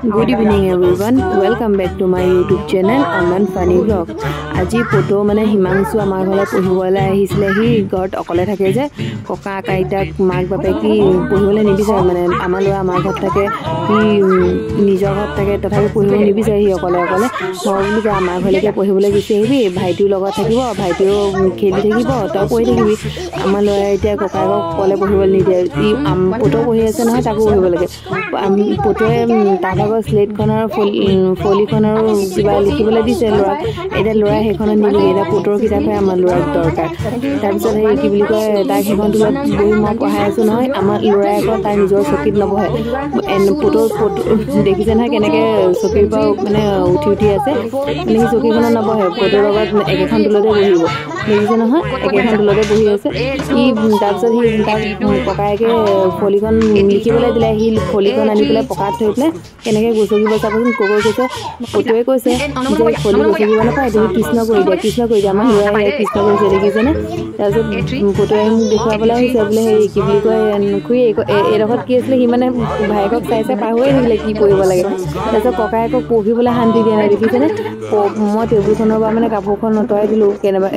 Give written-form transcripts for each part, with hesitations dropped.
Good evening everyone, welcome back to my YouTube channel Aman Funny Vlog. আজি photo মানে হিমাংশু আমাৰ ঘৰত পঢ়িবলৈ আহিছিলে হি ঘৰত অকলে থাকে যে ককা আইতাক মাক বাপে কি পঢ়িবলৈ নিবিচাৰে মানে আমাৰ ল'ৰা আমাৰ ঘৰত থাকে কি নিজৰ ঘৰত থাকে তথাপি পঢ়িবলৈ নিবিচাৰে হি অকলে অকলে মই বুলি আমাৰ ঘৰলৈকে পঢ়িবলৈ গুচি আহিবি ভাইটিৰ লগত থাকিব ভাইটিও খেলি থাকিব তই পঢ়ি থাকিবি আমাৰ ল'ৰা এতিয়া ককাকক কলে পঢ়িবলৈ নিদিয়ে ই ফটো পঢ়ি আছে নহয় তাকো পঢ়িব লাগে ফটোৱে তাৰ ভাগৰ স্লেটখনৰ ফলিখনৰ কিবা লিখিবলৈ দিছে ল'ৰা এটা ল'ৰা সেইখনত নিলিখে এটা ফটোৰ কিতাপহে আমাৰ ল'ৰাক দৰকাৰ তাৰপিছত সেই কি বুলি কয় তাক সেইখন তুলত বহি মই পঢ়াই আছোঁ নহয় আমাৰ ল'ৰাই আকৌ তাৰ নিজৰ চকীত নবহে ফটো দেখিছে নহয় কেনেকৈ চকীৰ পৰা মানে উঠি আছে মানে সি চকীখনত নবহে ফটোৰ লগত একেখন তুলতে বহিব দেখিছে নহয় একেখন তুলতে বহি আছে সি তাৰপিছত সি তাক ককায়েকে ফলিখন লিখিবলৈ দিলে সি ফলিখন আনি পেলাই পকাত থৈ পেলাই কেনেকৈ গছকিব চাবচোন কৈছে ফটোৱে কৈছে যে ফলি গছকিব নাপায় তুমি কৃষ্ণ কৰি দিয়া আমাৰ ল'ৰাই কৃষ্ণ কৰিছে দেখিছেনে তাৰপিছত ফটোৱে মোক দেখুৱাবলৈ আহিছে বোলে হেৰি কি বুলি কয় খুৰী এইডোখৰত কি আছিলে সি মানে ভায়েকক চাই পাহৰিয়ে থাকিলে কি কৰিব লাগে তাৰপিছত ককায়েকক পঢ়িবলৈ শান্তি দিয়া নাই দেখিছেনে মই টেবুলখনৰ পৰা মানে কাপোৰখন আঁতৰাই দিলোঁ কেনেবা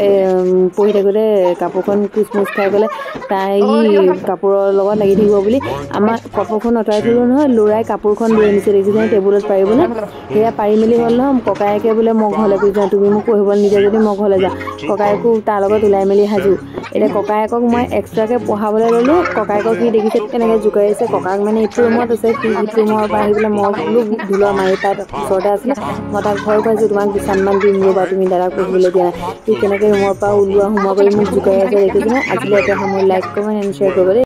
পঢ়ি থাকোঁতে কাপোৰখন কুচমুচ খাই পেলাই তাই কাপোৰৰ লগত লাগি থাকিব বুলি আমাৰ কাপোৰখন আঁতৰাই থলোঁ নহয় ল'ৰাই কাপোৰখন লৈ আনিছে দেখিছেনে টেবুলত পাৰিবলৈ সেয়া পাৰি মেলি হ'ল নহয় ককায়েকে বোলে মই ঘৰলৈ গৈ যাওঁ তুমি মোক পঢ়িবলৈ নিদিয়া যদি মই ঘৰলৈ যাওঁ ককায়েকো তাৰ লগত ওলাই মেলি সাজু এতিয়া ককায়েকক মই এক্সট্ৰাকৈ পঢ়াবলৈ ল'লোঁ ককায়েকক সি দেখিছে কেনেকৈ জোকাৰিছে ককাক মানে ইটো ৰুমত আছে সি ইটো ৰুমৰ পৰা আহি পেলাই মই বোলো ধুলৰ মাৰি তাত ওচৰতে আছিলে মই তাক ভয় খুৱাইছোঁ তোমাক বিছানমান দিম ৰ'বা তুমি দাদাক পঢ়িবলৈ দিয়া নাই সি কেনেকৈ ৰুমৰ পৰা ওলোৱা সোমোৱা কৰি মোক জোকাৰি আছে দেখিছেনে আজিলৈ এটা সময় লাইক কমেণ্ট এণ্ড শ্বেয়াৰ কৰিব দেই।